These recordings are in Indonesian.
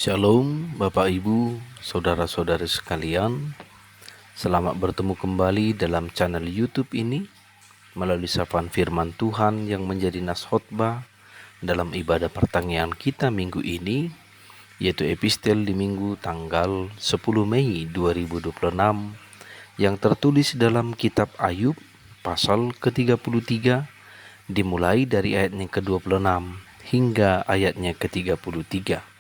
Shalom Bapak Ibu, Saudara-saudari sekalian. Selamat bertemu kembali dalam channel YouTube ini melalui sapaan firman Tuhan yang menjadi nas khotbah dalam ibadah pertanyaan kita minggu ini, yaitu epistel di minggu tanggal 10 Mei 2026 yang tertulis dalam kitab Ayub pasal ke-33 dimulai dari ayatnya ke-26 hingga ayatnya ke-33.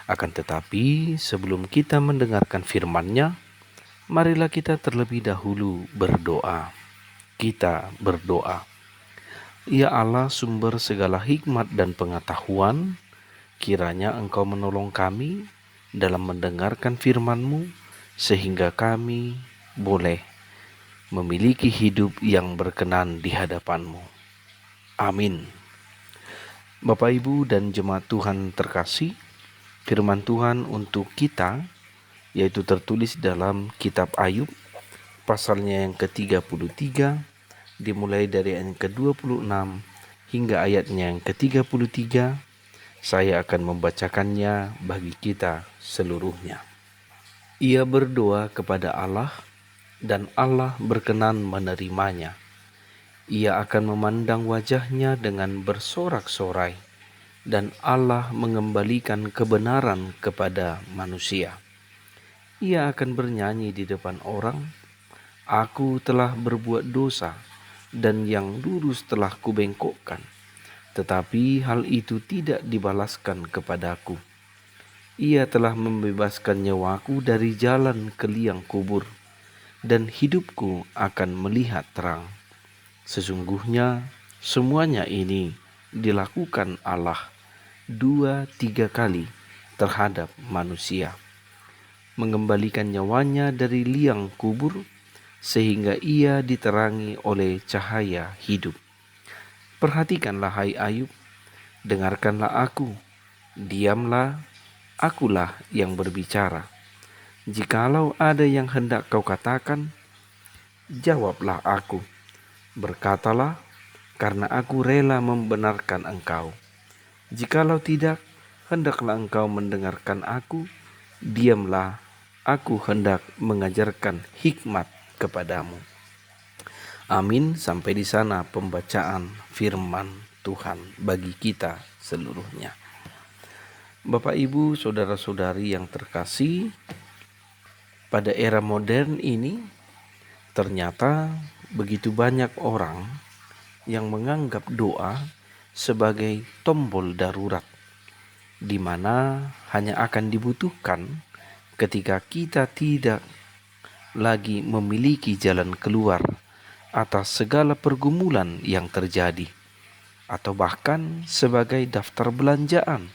Akan tetapi sebelum kita mendengarkan firman-Nya, marilah kita terlebih dahulu berdoa. Kita berdoa. Ya Allah, sumber segala hikmat dan pengetahuan, kiranya Engkau menolong kami dalam mendengarkan firman-Mu, sehingga kami boleh memiliki hidup yang berkenan di hadapan-Mu. Amin. Bapak, Ibu, dan jemaat Tuhan terkasih, firman Tuhan untuk kita yaitu tertulis dalam kitab Ayub pasalnya yang ke-33 dimulai dari ayat ke-26 hingga ayatnya yang ke-33. Saya akan membacakannya bagi kita seluruhnya. Ia berdoa kepada Allah dan Allah berkenan menerimanya. Ia akan memandang wajahnya dengan bersorak-sorai dan Allah mengembalikan kebenaran kepada manusia. Ia akan bernyanyi di depan orang, aku telah berbuat dosa dan yang lurus telah kubengkokkan, tetapi hal itu tidak dibalaskan kepadaku. Ia telah membebaskan nyawaku dari jalan ke liang kubur, dan hidupku akan melihat terang. Sesungguhnya semuanya ini dilakukan Allah 2-3 kali terhadap manusia, mengembalikan nyawanya dari liang kubur sehingga ia diterangi oleh cahaya hidup. Perhatikanlah hai Ayub, dengarkanlah aku, diamlah, akulah yang berbicara. Jikalau ada yang hendak kau katakan, jawablah aku. Berkatalah, karena aku rela membenarkan engkau. Jikalau tidak, hendaklah engkau mendengarkan aku, diamlah, aku hendak mengajarkan hikmat kepadamu. Amin. Sampai di sana pembacaan firman Tuhan bagi kita seluruhnya. Bapak, Ibu, saudara-saudari yang terkasih, pada era modern ini ternyata begitu banyak orang yang menganggap doa sebagai tombol darurat, di mana hanya akan dibutuhkan ketika kita tidak lagi memiliki jalan keluar atas segala pergumulan yang terjadi, atau bahkan sebagai daftar belanjaan,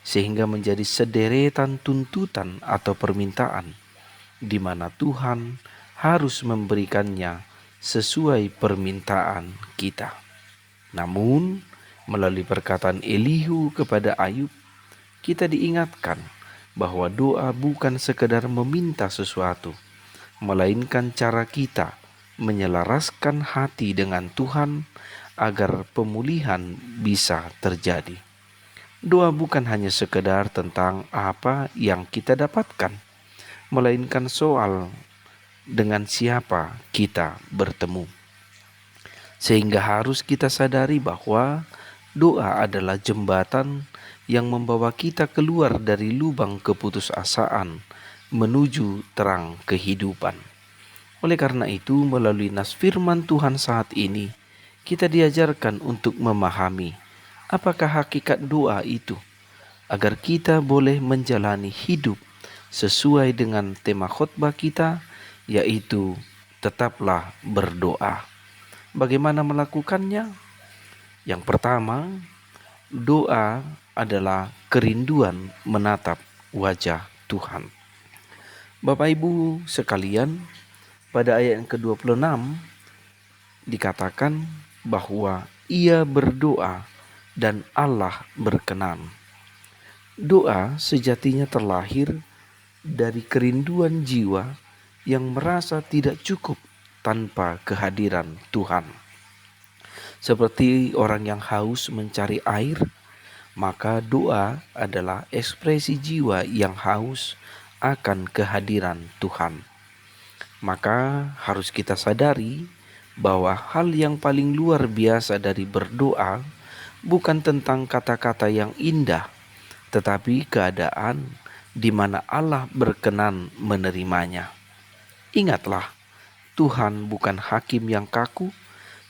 sehingga menjadi sederetan tuntutan atau permintaan, di mana Tuhan harus memberikannya sesuai permintaan kita. Namun, melalui perkataan Elihu kepada Ayub, kita diingatkan bahwa doa bukan sekedar meminta sesuatu, melainkan cara kita menyelaraskan hati dengan Tuhan agar pemulihan bisa terjadi. Doa bukan hanya sekedar tentang apa yang kita dapatkan, melainkan soal dengan siapa kita bertemu. Sehingga harus kita sadari bahwa doa adalah jembatan yang membawa kita keluar dari lubang keputusasaan menuju terang kehidupan. Oleh karena itu, melalui nas firman Tuhan saat ini, kita diajarkan untuk memahami apakah hakikat doa itu, agar kita boleh menjalani hidup sesuai dengan tema khotbah kita, yaitu tetaplah berdoa. Bagaimana melakukannya? Yang pertama, doa adalah kerinduan menatap wajah Tuhan. Bapak, Ibu sekalian, pada ayat yang ke-26 dikatakan bahwa ia berdoa dan Allah berkenan. Doa sejatinya terlahir dari kerinduan jiwa yang merasa tidak cukup tanpa kehadiran Tuhan. Seperti orang yang haus mencari air, Maka doa adalah ekspresi jiwa yang haus akan kehadiran Tuhan. Maka harus kita sadari bahwa hal yang paling luar biasa dari berdoa bukan tentang kata-kata yang indah, tetapi keadaan di mana Allah berkenan menerimanya. Ingatlah, Tuhan bukan hakim yang kaku,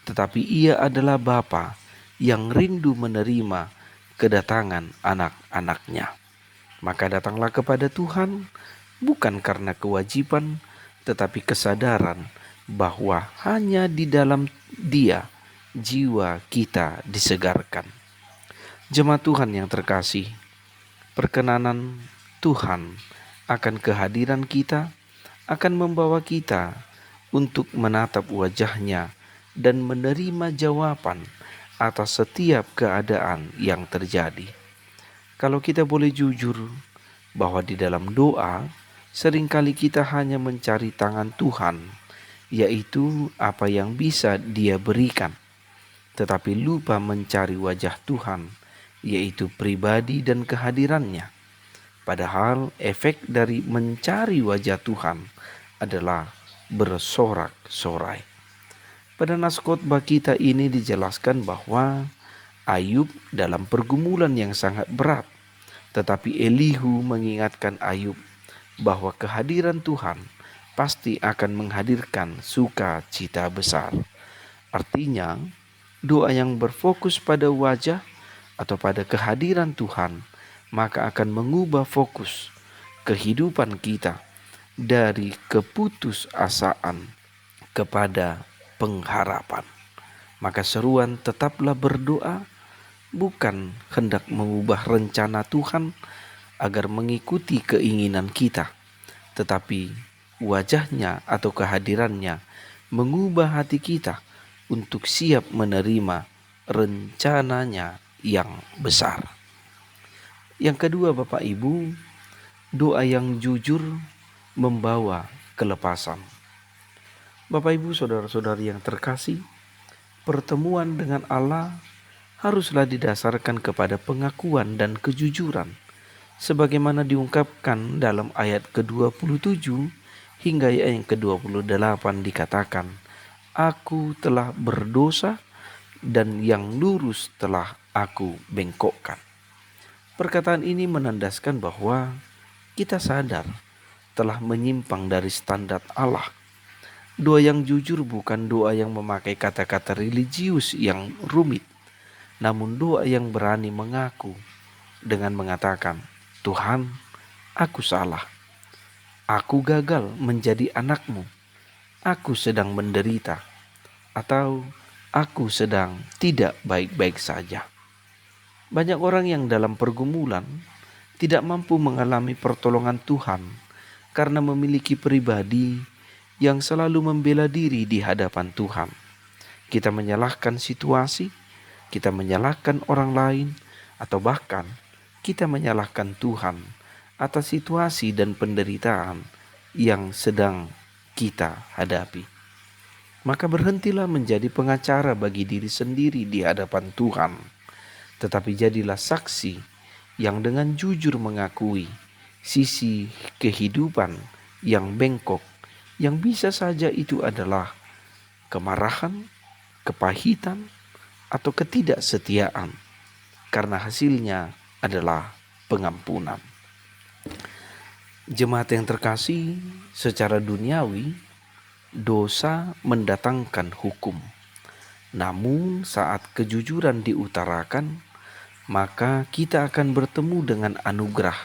tetapi Ia adalah Bapa yang rindu menerima kedatangan anak-anaknya. Maka datanglah kepada Tuhan bukan karena kewajiban, tetapi kesadaran bahwa hanya di dalam Dia jiwa kita disegarkan. Jemaat Tuhan yang terkasih, perkenanan Tuhan akan kehadiran kita akan membawa kita untuk menatap wajah-Nya dan menerima jawaban atas setiap keadaan yang terjadi. Kalau kita boleh jujur bahwa di dalam doa seringkali kita hanya mencari tangan Tuhan, yaitu apa yang bisa Dia berikan, tetapi lupa mencari wajah Tuhan, yaitu pribadi dan kehadirannya. Padahal efek dari mencari wajah Tuhan adalah bersorak-sorai. Pada nas khotbah kita ini dijelaskan bahwa Ayub dalam pergumulan yang sangat berat, tetapi Elihu mengingatkan Ayub bahwa kehadiran Tuhan pasti akan menghadirkan sukacita besar. Artinya, doa yang berfokus pada wajah atau pada kehadiran Tuhan maka akan mengubah fokus kehidupan kita dari keputusasaan kepada pengharapan. Maka seruan tetaplah berdoa bukan hendak mengubah rencana Tuhan agar mengikuti keinginan kita, tetapi wajahnya atau kehadirannya mengubah hati kita untuk siap menerima rencananya yang besar. Yang kedua, Bapak Ibu, doa yang jujur membawa kelepasan. Bapak Ibu, saudara-saudari yang terkasih, pertemuan dengan Allah haruslah didasarkan kepada pengakuan dan kejujuran, sebagaimana diungkapkan dalam ayat ke-27 hingga ayat yang ke-28 dikatakan, "Aku telah berdosa dan yang lurus telah aku bengkokkan." Perkataan ini menandaskan bahwa kita sadar telah menyimpang dari standar Allah. Doa yang jujur bukan doa yang memakai kata-kata religius yang rumit, namun doa yang berani mengaku dengan mengatakan, "Tuhan, aku salah. Aku gagal menjadi anak-Mu. Aku sedang menderita." Atau "Aku sedang tidak baik-baik saja." Banyak orang yang dalam pergumulan tidak mampu mengalami pertolongan Tuhan karena memiliki pribadi yang selalu membela diri di hadapan Tuhan. Kita menyalahkan situasi, kita menyalahkan orang lain, atau bahkan kita menyalahkan Tuhan atas situasi dan penderitaan yang sedang kita hadapi. Maka berhentilah menjadi pengacara bagi diri sendiri di hadapan Tuhan, tetapi jadilah saksi yang dengan jujur mengakui sisi kehidupan yang bengkok, yang bisa saja itu adalah kemarahan, kepahitan, atau ketidaksetiaan, karena hasilnya adalah pengampunan. Jemaat yang terkasih, secara duniawi, dosa mendatangkan hukum. Namun saat kejujuran diutarakan, maka kita akan bertemu dengan anugerah,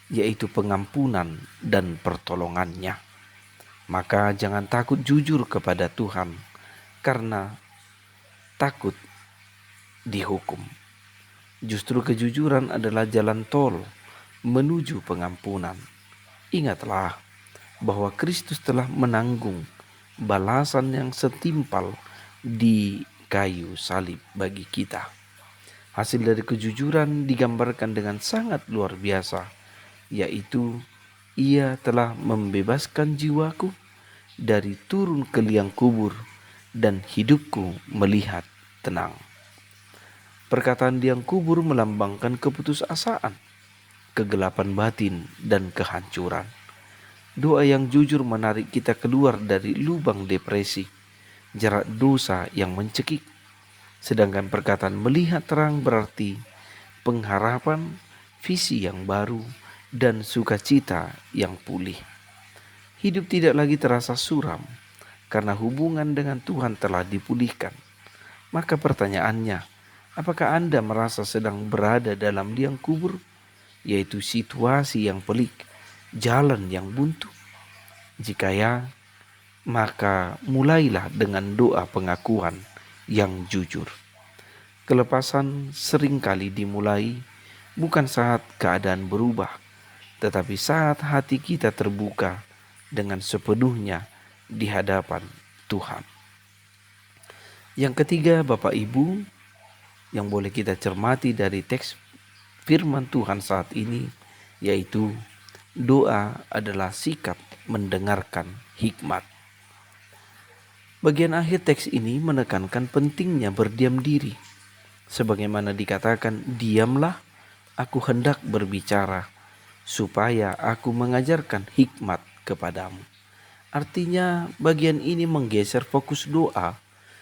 yaitu pengampunan dan pertolongannya. Maka jangan takut jujur kepada Tuhan, karena takut dihukum. Justru kejujuran adalah jalan tol menuju pengampunan. Ingatlah bahwa Kristus telah menanggung balasan yang setimpal di kayu salib bagi kita. Hasil dari kejujuran digambarkan dengan sangat luar biasa, yaitu Ia telah membebaskan jiwaku dari turun ke liang kubur dan hidupku melihat tenang. Perkataan liang kubur melambangkan keputusasaan, kegelapan batin, dan kehancuran. Doa yang jujur menarik kita keluar dari lubang depresi, jerat dosa yang mencekik. Sedangkan perkataan melihat terang berarti pengharapan, visi yang baru, dan sukacita yang pulih. Hidup tidak lagi terasa suram karena hubungan dengan Tuhan telah dipulihkan. Maka pertanyaannya, apakah Anda merasa sedang berada dalam liang kubur, yaitu situasi yang pelik, jalan yang buntu? Jika ya, maka mulailah dengan doa pengakuan yang jujur. Kelepasan seringkali dimulai bukan saat keadaan berubah, tetapi saat hati kita terbuka dengan sepenuhnya di hadapan Tuhan. Yang ketiga, Bapak Ibu, yang boleh kita cermati dari teks firman Tuhan saat ini, yaitu doa adalah sikap mendengarkan hikmat. Bagian akhir teks ini menekankan pentingnya berdiam diri. Sebagaimana dikatakan, diamlah, aku hendak berbicara, supaya aku mengajarkan hikmat kepadamu. Artinya bagian ini menggeser fokus doa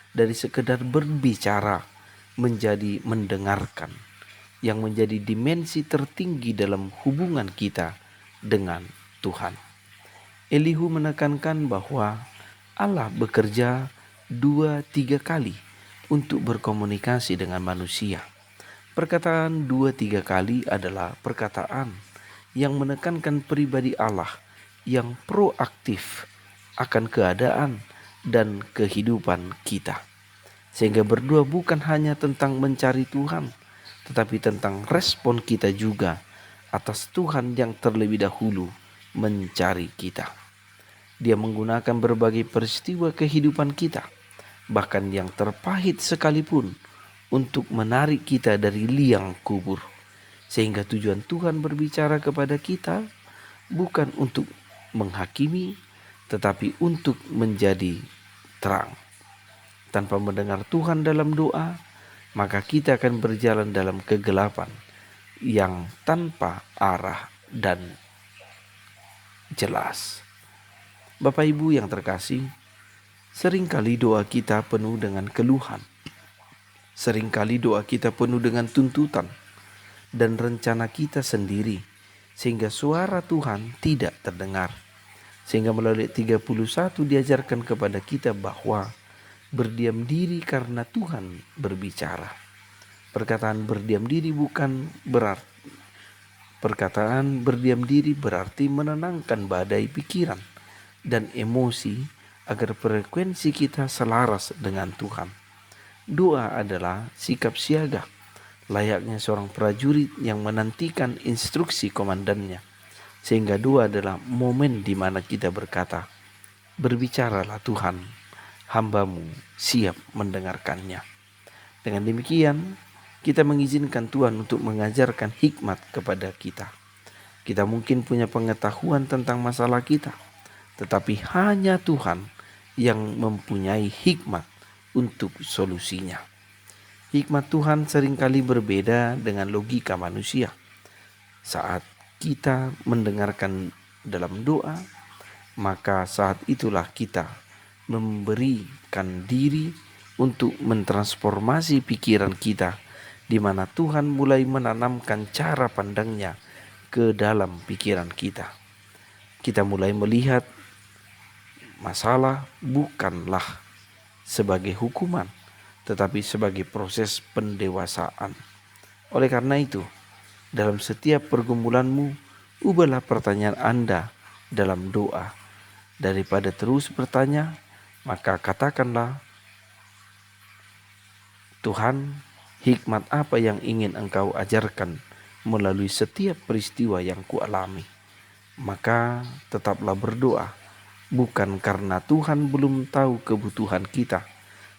dari sekedar berbicara menjadi mendengarkan, yang menjadi dimensi tertinggi dalam hubungan kita dengan Tuhan. Elihu menekankan bahwa Allah bekerja 2-3 kali untuk berkomunikasi dengan manusia. Perkataan 2-3 kali adalah perkataan yang menekankan pribadi Allah yang proaktif akan keadaan dan kehidupan kita. Sehingga berdoa bukan hanya tentang mencari Tuhan, tetapi tentang respon kita juga atas Tuhan yang terlebih dahulu mencari kita. Dia menggunakan berbagai peristiwa kehidupan kita, bahkan yang terpahit sekalipun, untuk menarik kita dari liang kubur. Sehingga tujuan Tuhan berbicara kepada kita bukan untuk menghakimi, tetapi untuk menjadi terang. Tanpa mendengar Tuhan dalam doa, maka kita akan berjalan dalam kegelapan yang tanpa arah dan jelas. Bapak Ibu yang terkasih, seringkali doa kita penuh dengan keluhan. Seringkali doa kita penuh dengan tuntutan dan rencana kita sendiri, sehingga suara Tuhan tidak terdengar. Sehingga melalui 31 diajarkan kepada kita bahwa berdiam diri karena Tuhan berbicara. Perkataan berdiam diri berarti menenangkan badai pikiran dan emosi agar frekuensi kita selaras dengan Tuhan. Doa adalah sikap siaga, layaknya seorang prajurit yang menantikan instruksi komandannya. Sehingga doa adalah momen di mana kita berkata, berbicaralah Tuhan, hambamu siap mendengarkannya. Dengan demikian, kita mengizinkan Tuhan untuk mengajarkan hikmat kepada kita. Kita mungkin punya pengetahuan tentang masalah kita, tetapi hanya Tuhan yang mempunyai hikmat untuk solusinya. Hikmat Tuhan seringkali berbeda dengan logika manusia. Saat kita mendengarkan dalam doa, maka saat itulah kita memberikan diri untuk mentransformasi pikiran kita, di mana Tuhan mulai menanamkan cara pandangnya ke dalam pikiran kita. Kita mulai melihat masalah bukanlah sebagai hukuman, tetapi sebagai proses pendewasaan. Oleh karena itu, dalam setiap pergumulanmu, ubahlah pertanyaan Anda dalam doa. Daripada terus bertanya, maka katakanlah, Tuhan, hikmat apa yang ingin Engkau ajarkan melalui setiap peristiwa yang kualami? Maka tetaplah berdoa, bukan karena Tuhan belum tahu kebutuhan kita,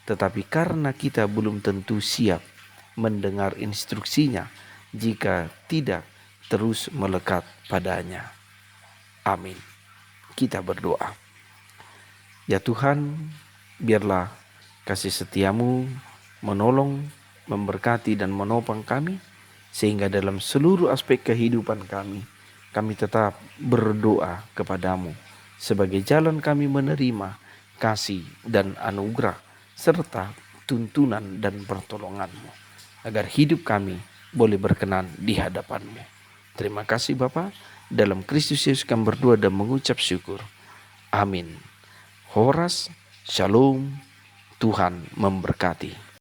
tetapi karena kita belum tentu siap mendengar instruksinya jika tidak terus melekat padanya. Amin. Kita berdoa. Ya Tuhan, biarlah kasih setiamu menolong, memberkati dan menopang kami, sehingga dalam seluruh aspek kehidupan kami tetap berdoa kepadamu sebagai jalan kami menerima kasih dan anugerah serta tuntunan dan pertolonganmu, agar hidup kami boleh berkenan di hadapanmu. Terima kasih Bapa, dalam Kristus Yesus kami berdoa dan mengucap syukur. Amin. Horas, Shalom, Tuhan memberkati.